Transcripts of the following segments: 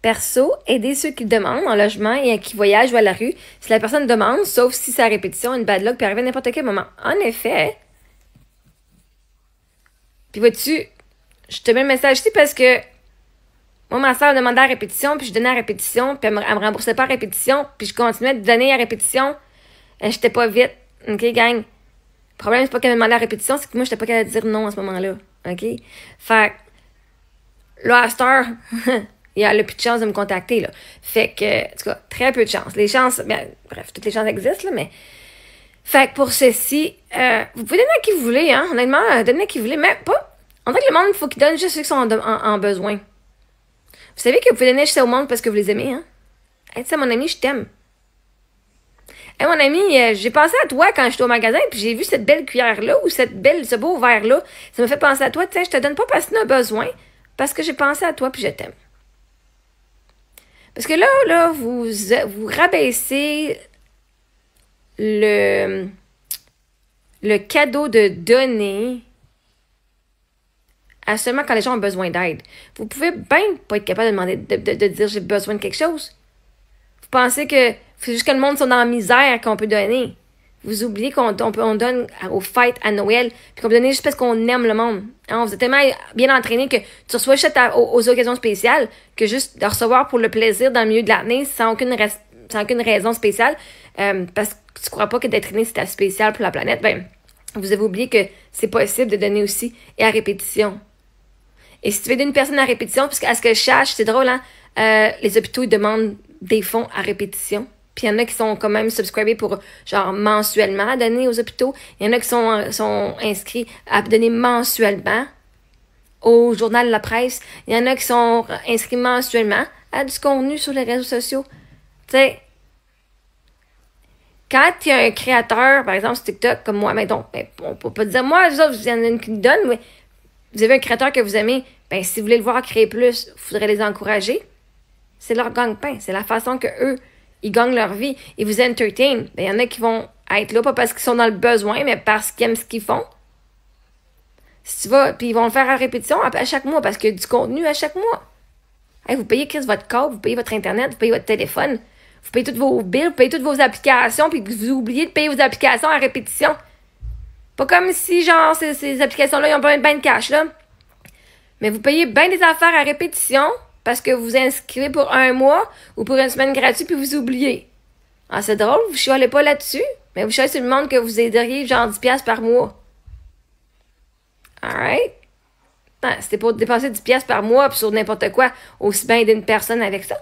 Perso, aider ceux qui demandent en logement et qui voyagent ou à la rue. Si la personne demande, sauf si c'est à répétition, une bad luck peut arriver à n'importe quel moment. En effet. Puis vois-tu, je te mets le message ici parce que moi, ma soeur demandait à répétition, puis je donnais à répétition, puis elle me remboursait pas à répétition, puis je continuais de donner à répétition. J'étais pas vite. OK, gang? Le problème, c'est pas qu'elle me demandait à répétition, c'est que moi, j'étais pas capable de dire non à ce moment-là. OK? Fait que, là, à cette heure, il a plus de chance de me contacter, là. Fait que, en tout cas, très peu de chance. Les chances, bien, bref, toutes les chances existent, là, mais. Fait que pour ceci, vous pouvez donner à qui vous voulez, hein. Honnêtement, donnez à qui vous voulez, mais pas. On dirait que le monde, il faut qu'il donne juste ceux qui sont en besoin. Vous savez que vous pouvez donner juste au monde parce que vous les aimez, hein? Hey, tu sais, mon ami, je t'aime. Hey, mon ami, j'ai pensé à toi quand j'étais au magasin, puis j'ai vu cette belle cuillère-là ou ce beau verre-là. Ça me fait penser à toi. Tu sais, je te donne pas parce que tu as besoin, parce que j'ai pensé à toi puis je t'aime. Parce que là, vous rabaissez le cadeau de donner à seulement quand les gens ont besoin d'aide. Vous pouvez bien pas être capable de demander de dire j'ai besoin de quelque chose. Vous pensez que c'est juste que le monde sont dans la misère qu'on peut donner. Vous oubliez qu'on donne aux fêtes, à Noël, puis qu'on peut donner juste parce qu'on aime le monde. Hein, on vous a tellement bien entraîné que tu reçois juste aux occasions spéciales que juste de recevoir pour le plaisir dans le milieu de l'année sans aucune raison spéciale, parce que tu crois pas que d'être né c'était spécial pour la planète. Ben, vous avez oublié que c'est possible de donner aussi et à répétition. Et si tu veux aider une personne à répétition, parce qu'à ce que je sache, c'est drôle, hein, les hôpitaux ils demandent des fonds à répétition. Puis il y en a qui sont quand même subscribés pour, genre, mensuellement à donner aux hôpitaux. Il y en a qui sont inscrits à donner mensuellement au journal La Presse. Il y en a qui sont inscrits mensuellement à du contenu sur les réseaux sociaux. Tu sais, quand il y a un créateur, par exemple sur TikTok, comme moi, donc, on peut pas dire, moi, vous autres, il y en a une qui me donne, mais vous avez un créateur que vous aimez, ben si vous voulez le voir créer plus, il faudrait les encourager. C'est leur gagne-pain. C'est la façon que eux ils gagnent leur vie. Ils vous entertain. Ben, il y en a qui vont être là, pas parce qu'ils sont dans le besoin, mais parce qu'ils aiment ce qu'ils font. Si tu vas, puis ils vont le faire à répétition à chaque mois, parce qu'il y a du contenu à chaque mois. Hey, vous payez votre câble, vous payez votre Internet, vous payez votre téléphone, vous payez tous vos bills, vous payez toutes vos applications, puis vous oubliez de payer vos applications à répétition. Pas comme si, genre, ces applications-là, ils ont pas ben de cash, là. Mais vous payez bien des affaires à répétition, parce que vous vous inscrivez pour un mois ou pour une semaine gratuite puis vous oubliez. Ah, c'est drôle, vous chialez pas là-dessus, mais vous chialez sur le monde que vous aideriez genre 10$ par mois. Alright? Ah, c'était pour dépenser 10$ par mois puis sur n'importe quoi, aussi bien aider une personne avec ça.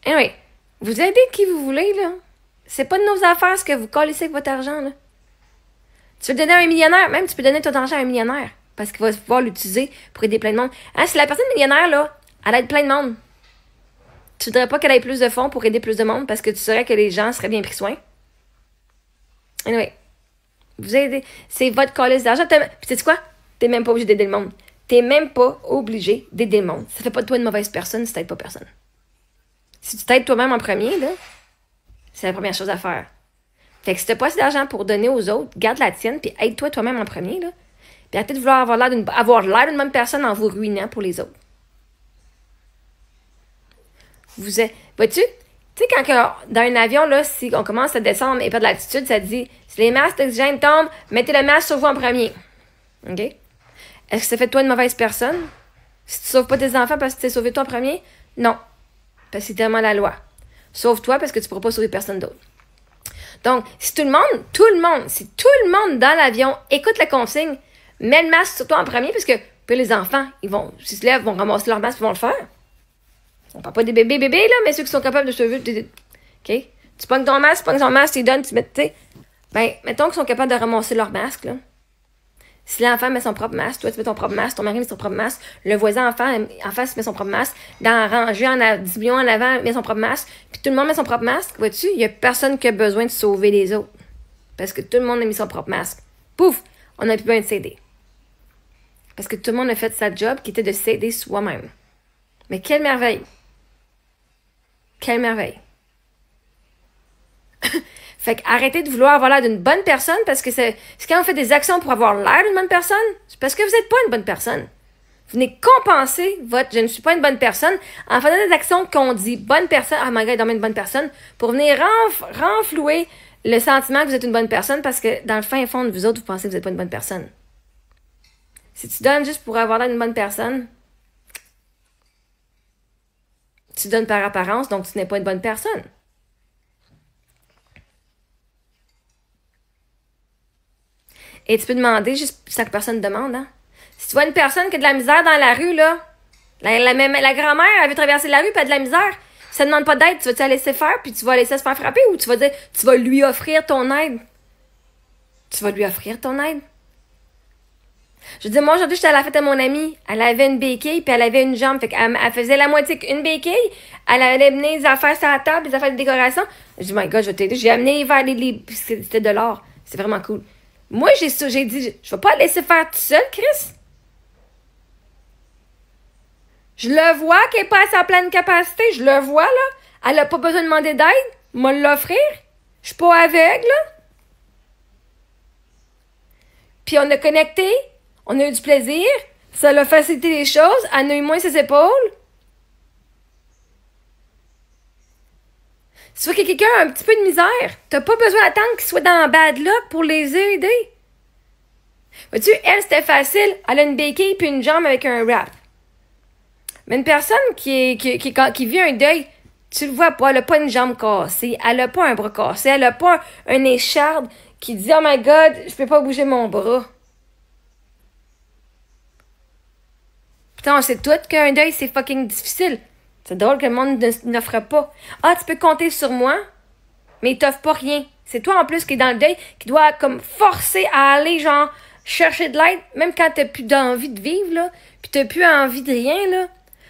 Anyway, vous aidez qui vous voulez, là. C'est pas de nos affaires ce que vous collez avec votre argent, là. Tu veux donner à un millionnaire, même tu peux donner ton argent à un millionnaire. Parce qu'il va pouvoir l'utiliser pour aider plein de monde. Hein, si la personne millionnaire, là, elle aide plein de monde, tu voudrais pas qu'elle ait plus de fonds pour aider plus de monde parce que tu saurais que les gens seraient bien pris soin? Anyway, vous aidez. C'est votre calice d'argent. Puis sais-tu quoi? T'es même pas obligé d'aider le monde. T'es même pas obligé d'aider le monde. Ça fait pas de toi une mauvaise personne si t'aides pas personne. Si tu t'aides toi-même en premier, là, c'est la première chose à faire. Fait que si t'as pas assez d'argent pour donner aux autres, garde la tienne puis aide-toi toi-même en premier, là. Puis arrêtez de vouloir avoir l'air d'une bonne personne en vous ruinant pour les autres. Vois-tu? Tu sais, quand dans un avion, là, si on commence à descendre et pas de l'altitude, ça te dit, si les masques d'oxygène tombent, mettez le masque sur vous en premier. OK? Est-ce que ça fait de toi une mauvaise personne? Si tu sauves pas tes enfants parce que tu t'es sauvé toi en premier? Non. Parce que c'est tellement la loi. Sauve-toi parce que tu pourras pas sauver personne d'autre. Donc, si tout le monde dans l'avion écoute la consigne, mets le masque sur toi en premier, parce que puis les enfants, s'ils se lèvent, vont ramasser leur masque, ils vont le faire. On parle pas des bébés, là, mais ceux qui sont capables de se lever. OK? Tu pognes ton masque, tu pognes ton masque, tu lui donnes, tu mets, tu sais. Ben, mettons qu'ils sont capables de ramasser leur masque, là. Si l'enfant met son propre masque, toi, tu mets ton propre masque, ton mari met son propre masque, le voisin en face met son propre masque, dans la rangée, 10 millions en avant, met son propre masque, puis tout le monde met son propre masque, vois-tu? Il y a personne qui a besoin de sauver les autres. Parce que tout le monde a mis son propre masque. Pouf! On n'a plus besoin de s'aider. Parce que tout le monde a fait sa job qui était de s'aider soi-même. Mais quelle merveille! Quelle merveille! Fait qu'arrêtez de vouloir avoir l'air d'une bonne personne parce que c'est quand on fait des actions pour avoir l'air d'une bonne personne, c'est parce que vous n'êtes pas une bonne personne. Vous venez compenser votre « je ne suis pas une bonne personne » en faisant des actions qu'on dit « bonne personne », « oh my god, il est une bonne personne », pour venir renflouer le sentiment que vous êtes une bonne personne parce que dans le fin fond de vous autres, vous pensez que vous n'êtes pas une bonne personne. Si tu donnes juste pour avoir l'air d'une bonne personne, tu donnes par apparence, donc tu n'es pas une bonne personne. Et tu peux demander juste chaque personne demande, hein. Si tu vois une personne qui a de la misère dans la rue, là, la grand-mère, elle veut traverser la rue, puis elle a de la misère, si elle ne demande pas d'aide, tu vas-tu la laisser faire, puis tu vas la laisser se faire frapper, ou tu vas dire, tu vas lui offrir ton aide? Tu vas lui offrir ton aide? Je veux dire, moi, aujourd'hui, j'étais à la fête de mon amie. Elle avait une béquille, puis elle avait une jambe. Fait qu'elle faisait la moitié qu'une béquille. Elle allait amener des affaires sur la table, des affaires de décoration. Je dis, my God, je vais t'aider. J'ai amené vers c'était de l'or. C'est vraiment cool. Moi, j'ai dit, je vais pas la laisser faire tout seul, Chris. Je le vois qu'elle n'est pas à sa pleine capacité. Je le vois, là. Elle n'a pas besoin de demander d'aide. Moi, l'offrir. Je suis pas aveugle, là. Puis on a connecté. On a eu du plaisir. Ça l'a facilité les choses. Elle a eu moins ses épaules. Si tu vois que quelqu'un a un petit peu de misère, t'as pas besoin d'attendre qu'il soit dans un bad luck pour les aider. Vois-tu, elle, c'était facile. Elle a une béquille puis une jambe avec un wrap. Mais une personne qui vit un deuil, tu le vois pas, elle a pas une jambe cassée, elle a pas un bras cassé, elle a pas un écharde qui dit « Oh my God, je peux pas bouger mon bras ». Putain, on sait toutes qu'un deuil, c'est fucking difficile. C'est drôle que le monde n'offre pas. Ah, tu peux compter sur moi, mais il t'offre pas rien. C'est toi, en plus, qui est dans le deuil, qui doit, comme, forcer à aller, genre, chercher de l'aide, même quand t'as plus d'envie de vivre, là, pis t'as plus envie de rien, là.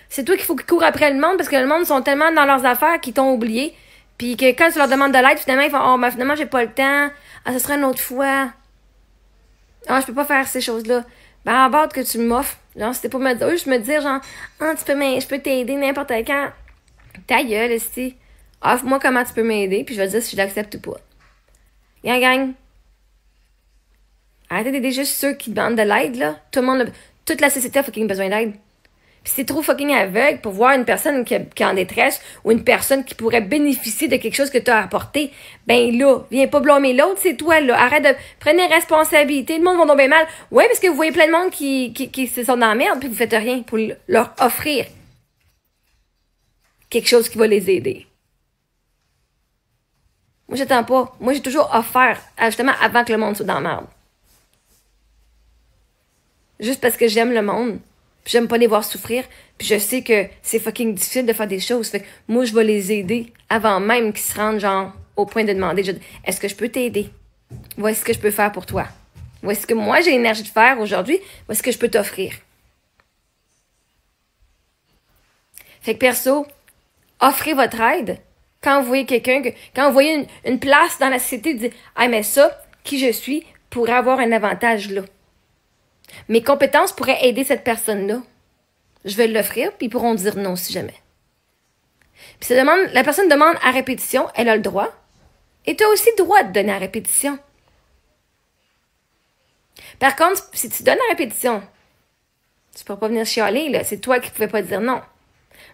C'est toi qu'il faut qu'ils courent après le monde, parce que le monde sont tellement dans leurs affaires qu'ils t'ont oublié. Puis que quand tu leur demandes de l'aide, finalement, ils font « Oh, ben finalement, j'ai pas le temps. Ah, ce sera une autre fois. Ah, je peux pas faire ces choses-là. » Ben, en bas que tu m'offres. Genre, c'était pour me dire, juste me dire, genre, ah, je peux t'aider n'importe quand. Ta gueule, esti. Offre-moi comment tu peux m'aider, puis je vais te dire si je l'accepte ou pas. Gang. Arrêtez d'aider juste ceux qui demandent de l'aide, là. Toute la société a fucking besoin d'aide. Puis si t'es trop fucking aveugle pour voir une personne qui est en détresse ou une personne qui pourrait bénéficier de quelque chose que t'as apporté, ben là, viens pas blâmer l'autre, c'est toi, là. Arrête de prendre les responsabilités. Le monde va tomber mal. Ouais, parce que vous voyez plein de monde qui se sont dans la merde, puis vous faites rien pour leur offrir quelque chose qui va les aider. Moi, j'attends pas. Moi, j'ai toujours offert, justement, avant que le monde soit dans la merde. Juste parce que j'aime le monde. Puis j'aime pas les voir souffrir. Puis je sais que c'est fucking difficile de faire des choses. Fait que moi, je vais les aider avant même qu'ils se rendent, genre, au point de demander, est-ce que je peux t'aider? Voici ce que je peux faire pour toi. Voici ce que moi, j'ai l'énergie de faire aujourd'hui. Voici ce que je peux t'offrir. Fait que perso, offrez votre aide. Quand vous voyez quelqu'un, quand vous voyez une place dans la société, dites, ah, mais ça, qui je suis, pourrait avoir un avantage là. Mes compétences pourraient aider cette personne-là. Je vais l'offrir, puis ils pourront dire non si jamais. Puis la personne demande à répétition, elle a le droit. Et tu as aussi le droit de donner à répétition. Par contre, si tu donnes à répétition, tu ne pourras pas venir chialer, là. C'est toi qui ne pouvais pas dire non.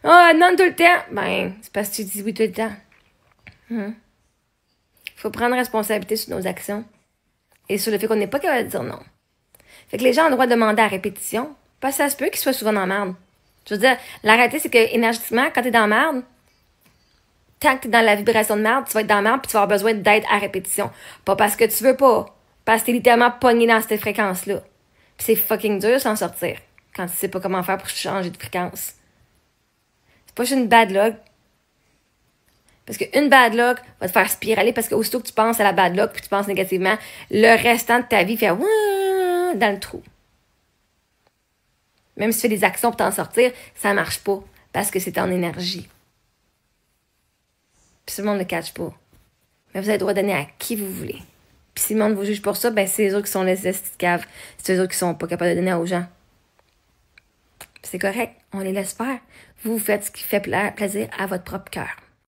Ah, non tout le temps. Ben, c'est parce que tu dis oui tout le temps. Il faut prendre responsabilité sur nos actions et sur le fait qu'on n'est pas capable de dire non. Fait que les gens ont le droit de demander à répétition, parce que ça se peut qu'ils soient souvent dans la merde. Je veux dire, la réalité, c'est que énergétiquement, quand t'es dans la merde, tant que t'es dans la vibration de merde, tu vas être dans la merde puis tu vas avoir besoin d'aide à répétition. Pas parce que tu veux pas, parce que t'es littéralement pogné dans cette fréquence-là. Puis c'est fucking dur s'en sortir, quand tu sais pas comment faire pour changer de fréquence. C'est pas juste une bad luck. Parce qu'une bad luck va te faire spiraler, parce que aussitôt que tu penses à la bad luck puis tu penses négativement, le restant de ta vie fait dans le trou. Même si tu fais des actions pour t'en sortir, ça marche pas. Parce que c'est en énergie. Puis tout le monde ne le catch pas. Mais vous avez le droit de donner à qui vous voulez. Puis si le monde vous juge pour ça, ben c'est les autres qui sont les caves. C'est les autres qui sont pas capables de donner aux gens. Puis c'est correct. On les laisse faire. Vous faites ce qui fait plaisir à votre propre cœur.